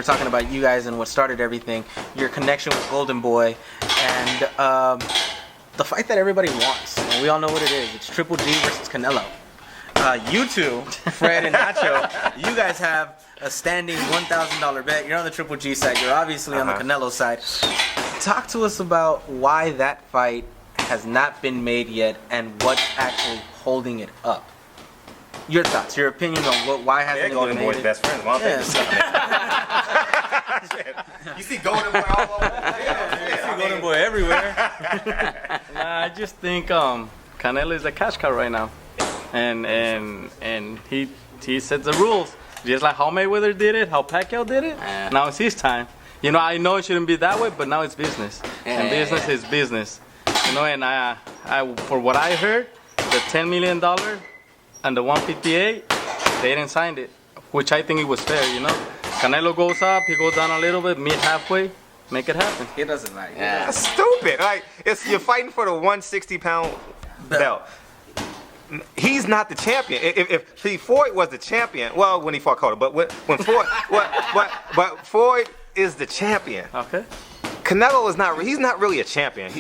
were talking about you guys and what started everything, your connection with Golden Boy, and the fight that everybody wants. And we all know what it is. It's Triple G versus Canelo. You two, Fred and Nacho, you guys have a standing $1,000 bet. You're on the Triple G side. You're obviously on the Canelo side. Talk to us about why that fight has not been made yet and what's actually holding it up. Your thoughts, your opinion on why hasn't it been made? Boy's best friend. You see Golden Boy all over. You see Golden Boy everywhere. Nah, I just think Canelo is a cash cow right now, and he sets the rules, just like how Mayweather did it, how Pacquiao did it. Now it's his time. You know, I know it shouldn't be that way, but now it's business, and business is business. You know, and I for what I heard, the $10 million and the 158, they didn't sign it, which I think it was fair. You know, Canelo goes up, he goes down a little bit, meet halfway, make it happen. He doesn't like it. That's stupid. Like, you're fighting for the 160-pound belt. He's not the champion. If Floyd was the champion, well, when he fought Cotto, but when Floyd, but Floyd is the champion. Okay. Canelo is not. He's not really a champion.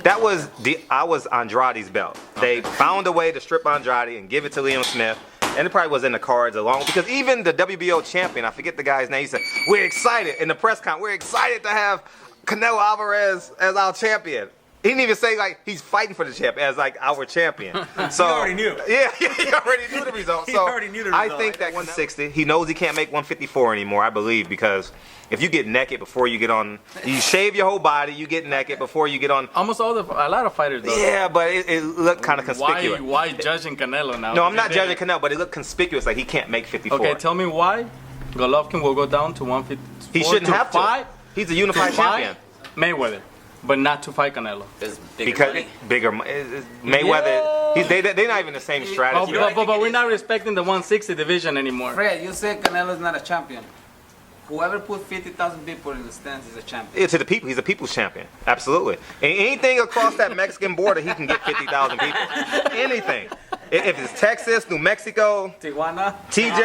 I was Andrade's belt. They found a way to strip Andrade and give it to Liam Smith, and it probably was in the cards along. Because even the WBO champion, I forget the guy's name, he said, "We're excited in the press con. We're excited to have Canelo Alvarez as our champion." He didn't even say like he's fighting for the champion as like our champion. So he already knew. Yeah, he already knew the result. He already knew the result. I think that 160. He knows he can't make 154 anymore. I believe because if you get naked before you get on, you shave your whole body. You get naked before you get on. Almost a lot of fighters though. Yeah, but it looked kind of conspicuous. Why judging Canelo now? No, I'm not judging Canelo, but it looked conspicuous like he can't make 54. Okay, tell me why Golovkin will go down to 154. He shouldn't have fight. He's a unified champion. Mayweather. But not to fight Canelo. Because Mayweather, they're not even the same strategy. But we're not respecting the 160 division anymore. Fred, you said Canelo is not a champion. Whoever put 50,000 people in the stands is a champion. Yeah, to the people, he's a people's champion. Absolutely. And anything across that Mexican border, he can get 50,000 people. Anything. If it's Texas, New Mexico, Tijuana, TJ,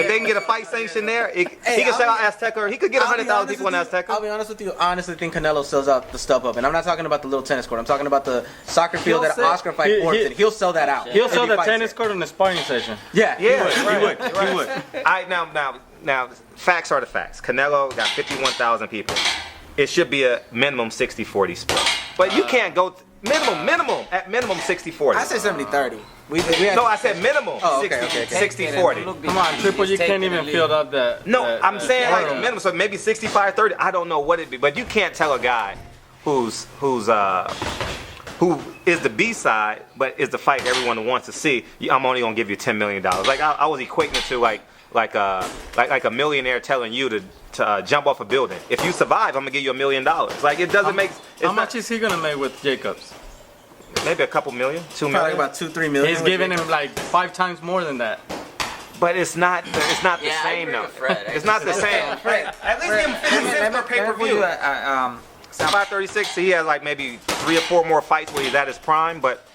if they can get a fight sanction there, he can shut out Azteca. He could get 100,000 people in Azteca. I'll be honest with you. I honestly think Canelo sells out the StubHub, and I'm not talking about the little tennis court. I'm talking about the soccer field that Oscar fight courts, and he'll sell that out. He'll sell the tennis court in the sparring session. Yeah, he would. All right, now, facts are the facts. Canelo got 51,000 people. It should be a minimum 60-40 split. But you can't go minimum 60-40. I said 70-30. No, I said minimum 60-40. Come on, Triple, you can't even field up the. No, I'm saying like minimum, so maybe 65-30. I don't know what it'd be, but you can't tell a guy who is the B side, but is the fight everyone wants to see. I'm only gonna give you $10 million. Like I was equating it to like a millionaire telling you to jump off a building. If you survive, I'm gonna give you $1 million. Like it doesn't make. How much is he gonna make with Jacobs? Maybe a couple million, 2 million. Probably about 2-3 million. He's giving him like 5 times more than that. But it's not the same though. It's not the same. Fred, At least give him 50 cents per pay-per-view. 536, he has like maybe 3 or 4 more fights where he's at his prime, but.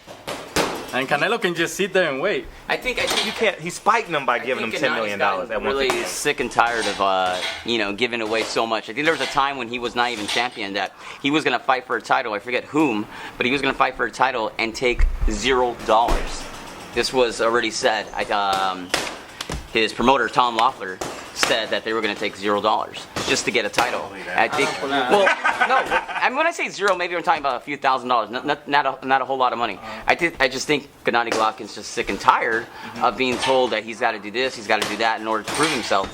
And Canelo can just sit there and wait. I think you can't. He's spiking them by giving them $10 million. I'm really sick and tired of giving away so much. I think there was a time when he was not even champion that he was going to fight for a title. I forget whom, but he was going to fight for a title and take $0. This was already said. His promoter Tom Loeffler said that they were going to take $0 just to get a title. I think. Well, no. I mean, when I say zero, maybe I'm talking about a few $1,000s, not a whole lot of money. I just think Gennady Golovkin's just sick and tired of being told that he's got to do this, he's got to do that in order to prove himself.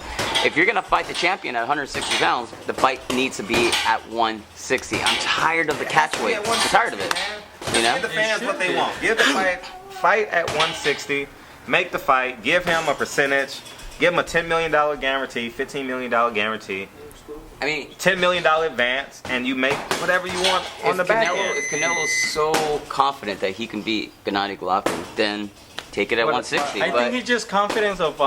If you're going to fight the champion at 160 pounds, the fight needs to be at 160. I'm tired of the catch weight. I'm tired of it. You know? Give the fans what they want. Give the fight at 160. Make the fight. Give him a percentage. Give him a $10 million guarantee, $15 million guarantee. I mean, $10 million advance, and you make whatever you want on the back end. If Canelo's so confident that he can beat Gennady Golovkin, then take it at 160. I think he's just confident of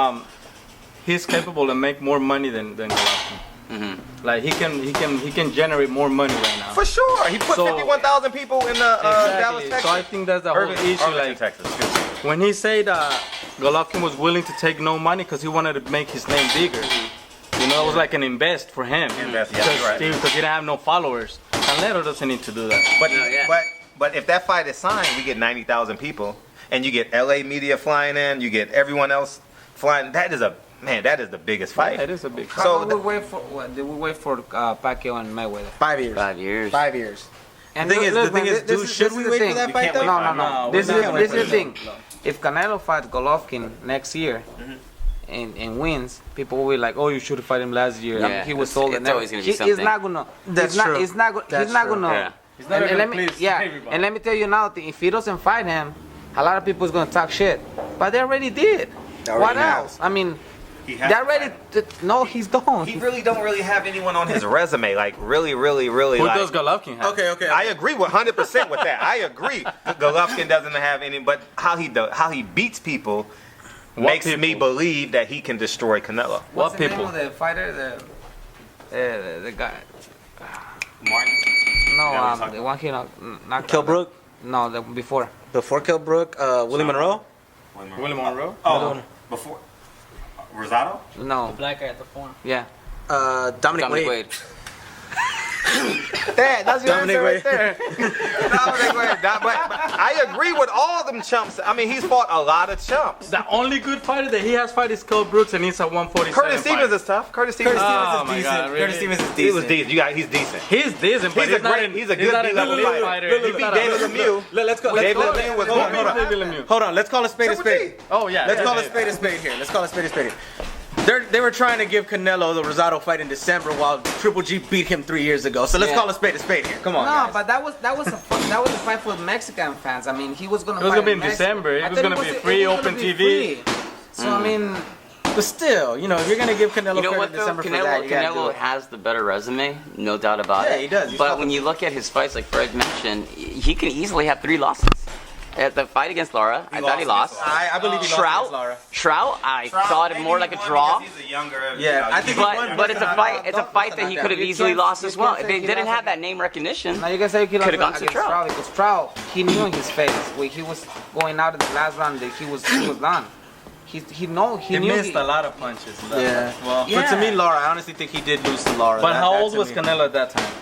he's capable to make more money than Golovkin. Mm-hmm. Like he can generate more money right now. For sure, he put 51,000 people in the Dallas, Texas. So I think that's the whole issue. Like Texas. When he said Golovkin was willing to take no money because he wanted to make his name bigger. You You know, it was like an invest for him. Invest, yeah, you're right. Because he didn't have no followers. Canelo doesn't need to do that. But if that fight is signed, we get 90,000 people, and you get LA media flying in, you get everyone else flying. That is the biggest fight. Yeah, it is a big fight. So did we wait for Pacquiao and Mayweather? 5 years. 5 years. 5 years. And The thing is, dude, should we wait for that fight though? No. We This can't wait is for the it. thing. If Canelo fights Golovkin next year and wins, people will be like, "Oh, you should have fought him last year." I mean, Yeah, he was it's- told. it's always gonna be He's something. not gonna. That's he's not, true. He's not. That's He's not true. gonna. Yeah. He's not gonna please everybody. And let me tell you now, if he doesn't fight him, a lot of people is gonna talk shit. But they already did. What else? I mean, He they already. No, he's done. He really don't really have anyone on his resume, like really. Who Like, does Golovkin have? Okay. I agree 100% with that. I agree. Golovkin doesn't have any, but how he beats people makes me people? believe that he can destroy Canelo. What's What the people? name of the fighter? The guy. Martin. No, Yeah, we talked the one he knocked. Kilbrook? No, the before. Before Kilbrook, Willie Monroe? William Monroe? Oh, before Rosado? No. Black guy at the form. Yeah. Dominic Wade. Wade. That's your Dominic answer Wade. right there. Dominic Wade. But I agree with all them chumps. I mean, he's fought a lot of chumps. The only good fighter that he has fought is Cole Brooks, and he's at 147. Curtis Stevens is tough. Curtis Stevens. Oh my God, really? Curtis Stevens is He was decent. decent. He's decent. He's decent, but He's a great- he's a good D-level elite fighter. He's He beat not a- David Lemieux. Let's go. David Hold Lemieux was on, good. David Lemieux. Hold on. Let's call a spade a spade. Oh yeah. Let's yeah, call yeah. a spade a spade here. Let's call a spade a spade. They were trying to give Canelo the Rosado fight in December while Triple G beat him 3 years ago. So let's call a spade here. Come on, No, guys. but that was a fight for the Mexican fans. I mean, he was gonna. It was fight gonna be in Mexico. December. It I was thought gonna be free, it was open gonna be TV. free. So I mean, But still, you know, if you're gonna give Canelo You know credit what in though? December for that, you gotta do Canelo it. has the better resume, no doubt about Yeah, it. he does. He's But tough. when you look at his fights, like Fred mentioned, he can easily have 3 losses. At the fight against Lara, I thought he lost. I believe he lost against Lara. Trout, I thought it more like a draw. He's a younger. Yeah, I think he won. But it's a fight. It's a fight that he could have easily lost as well. If they he didn't lost have that name recognition. now you can say he Could've gone lost to against Trout. Trout because Trout, he knew in his face when he was going out in the last round that he was done. He He knew missed a lot of punches. Yeah. Well, But to me, Yeah. Laura, I honestly think he did lose to Laura. but how That old to was me- Canelo at that time?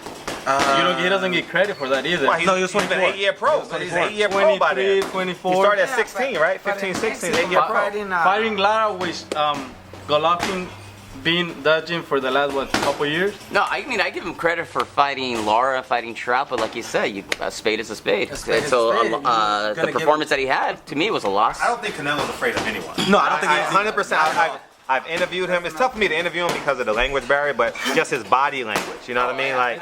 He doesn't get credit for that either. Well, No, he was he's been 24. 8-year pro. He's 8-year pro by 23, then. 24. He started at Yeah, 16, right? 15, but 16, Mexico 8-year pro. Fighting Lara, which Golovkin been dodging for the last couple years. No, I mean I give him credit for fighting Lara, fighting Trout, but like you said, a spade is a spade. A spade is a So spade. You're the gonna give performance that he had to me was a loss. I don't think Canelo's afraid of anyone. No, I don't think he's 100%. I've interviewed him. It's tough for me to interview him because of the language barrier, but just his body language. You know what I mean? Like,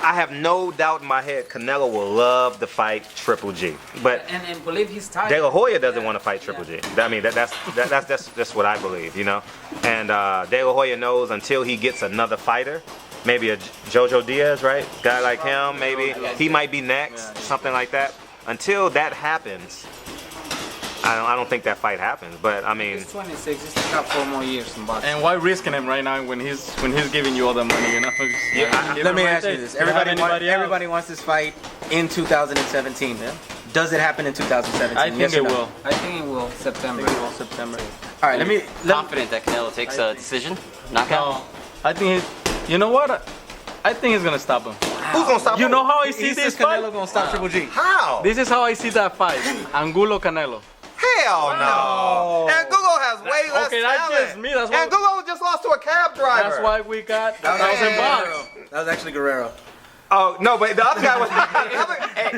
I have no doubt in my head Canelo will love to fight Triple G. But and believe he's tired. De La Hoya doesn't want to fight Triple G. I mean, that's what I believe, you know. And De La Hoya knows until he gets another fighter, maybe a Jojo Diaz, right? Guy like him, maybe he might be next, something like that. Until that happens, I don't think that fight happens. But I mean, He's 26. He's still got 4 more years in boxing. And why risking him right now when he's giving you all the money? You know. Let me ask you this: everybody wants this fight in 2017. Does it happen in 2017? I think Yes or it no? will. I think it will September. September. All right, let me. Confident that Canelo takes a decision, knockout. No, I think you know what? I think he's gonna stop him. who's gonna stop? You him? know how I see He this says Canelo fight? gonna stop Triple G. How? This is how I see that fight. Angulo Canelo. Hell no. And Google has way less Okay, that's talent. just me, that's why- And Google just lost to a cab driver. That's why we got That was 1,000 bucks. Guerrero. That was actually Guerrero. Oh no, but the other guy was.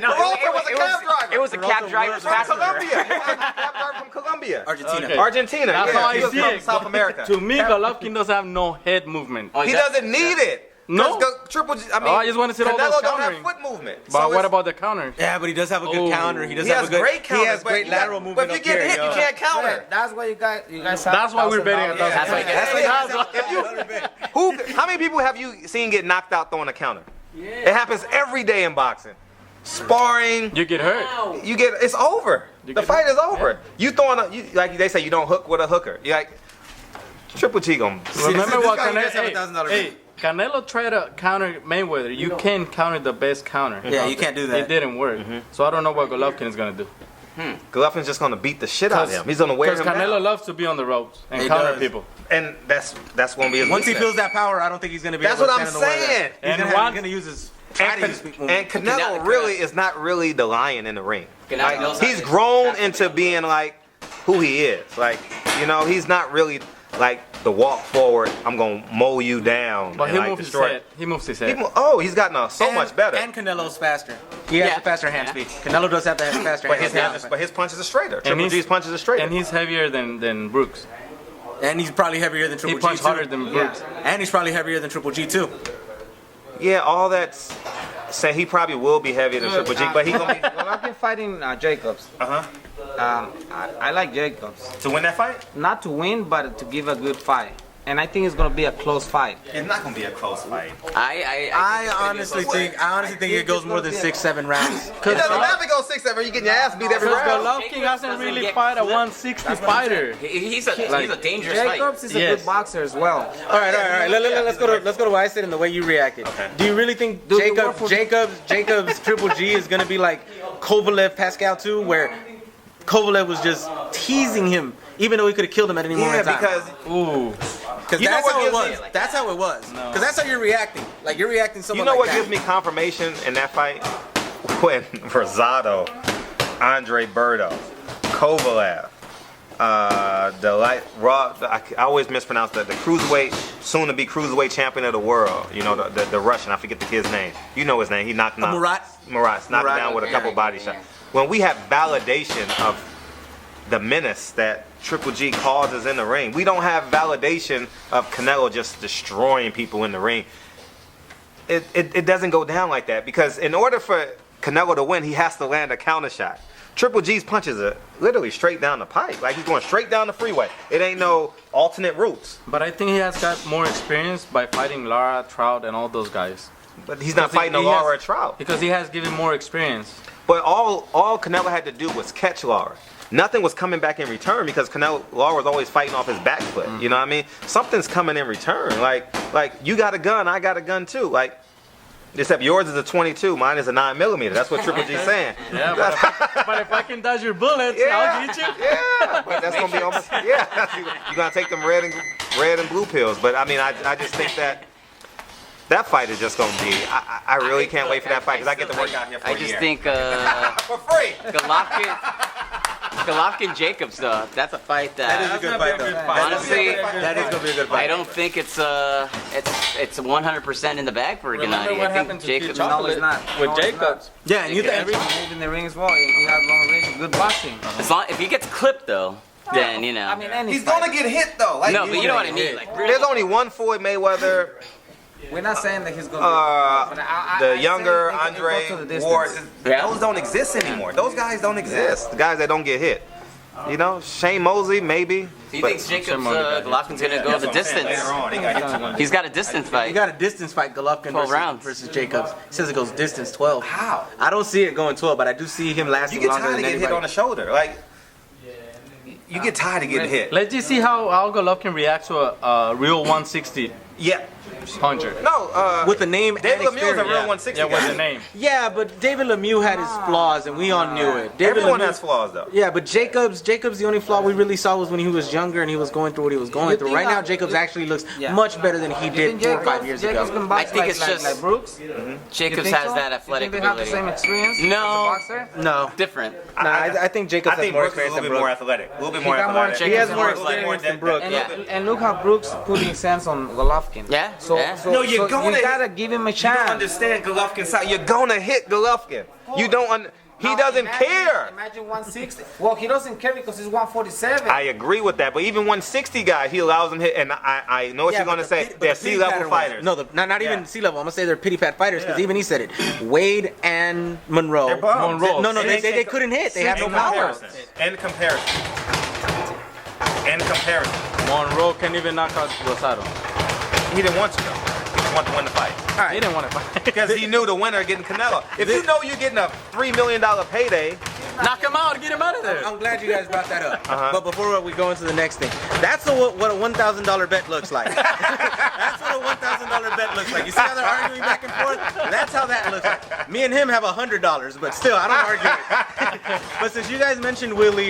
No, Peralta was a cab driver. It was a cab driver's from passenger. Colombia. He was a cab driver from Colombia. Argentina. Okay. Argentina. That's yeah, how I he was see from it. South America. To me, Golovkin doesn't have no head movement. Oh, He is that- doesn't need it. No? Triple G. I mean, Oh, I just wanna see all Canelo those don't have countering. foot movement. But So what it's- about the counter? Yeah, but he does have a good Oh. counter. He does He have has a good. great counters. He has but great you lateral got- movement But up if you get here. hit, you yo. can't counter. That's why you guys. That's why we're betting $1,000. That's why If you, how many people have you seen get knocked out throwing a counter? It happens every day in boxing. Sparring, You get hurt. you get it's over. You The get fight hurt. is over. You throwing like they say you don't hook with a hooker. You like Triple G gonna Remember this what guy does have Canelo? $1,000 Hey, Canelo tried to counter Mayweather. You can counter the best counter. Yeah, you can't do It that. didn't work. So I don't know what Golovkin is gonna do. Golovkin's just gonna beat the shit out of him. He's gonna wear him Because Canelo down. loves to be on the ropes and He counter does. people. And that's gonna be his Once he weakness. feels that power, I don't think he's gonna be. That's able to what I'm stand in the way of that. saying. He's And gonna, once- he's gonna use his. try to use his And Canelo really is not really the lion in the ring. Canelo knows Like, how he's to grown craft the into ring. being like who he is. Like, you know, he's not really like the walk forward. I'm gonna mow you down. But and, he like, moves his destroy. head. He moves his head. He's gotten so much better. And Canelo's faster. He has Yeah. the faster hand Yeah. speed. Canelo does have the faster But hand his, speed. but his punches are straighter. Triple he's- G's punches are straighter. And he's heavier than Brooks. And he's probably heavier than He Triple G punches too. harder than Brooks. And he's probably heavier than Triple G too. Yeah, all that's saying he probably will be heavier than Triple G, but he's gonna be Golovkin fighting Jacobs. I like Jacobs. to win that fight. Not to win, but to give a good fight. And I think it's gonna be a close fight. It's not gonna be a close fight. I honestly think it goes more than 6-7 rounds. It doesn't have to go 6-7. You getting your ass beat every Because round. Golovkin hasn't really fought a 160 fighter. He's a dangerous fight. Jacobs is a Yes. good boxer as well. All right. Let's go to what I said and the way you reacted. Okay. Do you really think Dude, you work for- Jacobs Triple G is gonna be like Kovalev Pascal 2, where Kovalev was just teasing him, even though he could have killed him at any moment in time? because Ooh. Because You know that's what how it gives was. me- That's how it was. Because that's how you're reacting. Like you're reacting you somewhat know like what that. gives me confirmation in that fight? When Rosado, Andre Berto, Kovalev, I always mispronounce the cruiserweight, soon to be cruiserweight champion of the world. You know the Russian. I forget the kid's name. You know his name. He knocked him out. Murat? Knocked him Murat, down with a yeah. couple body shots. When we have validation of the menace that Triple G causes in the ring, we don't have validation of Canelo just destroying people in the ring. It doesn't go down like that, because in order for Canelo to win, he has to land a counter shot. Triple G's punches are literally straight down the pipe. Like he's going straight down the freeway. It ain't no alternate routes. But I think he has got more experience by fighting Lara, Trout, and all those guys. But he's not Because fighting a he has- Lara or Trout. Because he has given more experience. But all Canelo had to do was catch Lara. Nothing was coming back in return, because Lara was always fighting off his back foot. You know what I mean? Something's coming in return. Like you got a gun, I got a gun too. Like, except yours is a 22, mine is a 9mm. That's what Triple G's saying. Yeah, but if I can dodge your bullets, I'll get you. Yeah, but that's gonna be almost you're gonna take them red and blue pills. But I mean, I just think that fight is just gonna be. I really can't wait for that fight, because I get to work out here for I a just year. think for free. Golovkin Jacobs though. That's a fight That is a good fight, though. Honestly, That is gonna be a good fight. I don't think it's 100% in the bag for Remember Gennady. what I happened think to Jacobs. No, Chocolate it's not. with No, it's Jacobs? Yeah, and you think He moved in the ring as well. He had long range, good boxing. As long if he gets clipped though, then you know. I mean, any He's fight. gonna get hit though. Like, no, but you know what I mean. Like, really. There's only one Floyd Mayweather. We're not saying that he's gonna. But The I younger say they Andre go to the distance. Ward. Yeah. Those don't exist anymore. Those guys don't exist. The guys that don't get hit. You know, Shane Mosley maybe. He but- thinks Jacobs Golovkin's gonna go the distance. He's got a distance You fight. got a distance fight, Golovkin 12 rounds. versus Jacobs. He says it goes distance 12. How? I don't see it going 12, but I do see him You lasting get longer tired than of getting anybody. hit on the shoulder. Like, you get tired of getting hit. Let's just see how Golovkin reacts to a real 160 Yeah. puncher. No. With the name David and Lemieux is a experience. real 160 Yeah, with guy. the name. Yeah, but David Lemieux had his flaws, and we all knew it. David Everyone Lemieux- has flaws though. Yeah, but Jacobs, the only flaw we really saw was when he was younger and he was going through what he was going You through. think Right now, that- Jacobs actually looks Yeah. much better than he You did think 4 or 5 years Jacobs ago. can box I think like, it's like, just- like Brooks. Jacobs You think has so? that You athletic think they have the ability. same experience? No. as a boxer? No, Different. no, I think Jacobs I think has more Brooks is a experience little than bit more Brooks. athletic. A little bit He more got more athletic. He has Jacobs more is more experience than Brooks. Yeah. And look how Brooks putting sense on Golovkin. Yeah, So, yeah. so, No, you're so gonna- you gotta give him a You don't chance. understand Golovkin's side. You're gonna hit Golovkin. You don't. He doesn't care. Imagine 160. Well, he doesn't care because he's 147. I agree with that, but even 160 guys, he allows them hit. And I know what you're but gonna the say. pity- but They're the pity sea-level pattern was- fighters. No, not even Yeah. sea level. I'm gonna say they're pity pat fighters because Yeah. even he said it. Wade and Monroe. They're bums. Monroe. No, And they couldn't hit. They have no power. In comparison. In comparison. Monroe can't even knock out Rosado. He didn't want to though. He just wanted to win the fight. He didn't want to fight. Because he knew the winner getting Canelo. If you know you're getting a $3 million payday, Knock him out, get him out of there. I'm glad you guys brought that up. But before we go into the next thing, that's what a $1,000 bet looks like. That's what a $1,000 bet looks like. You see how they're arguing back and forth? That's how that looks like. Me and him have $100, but still, I don't argue it. But since you guys mentioned Willie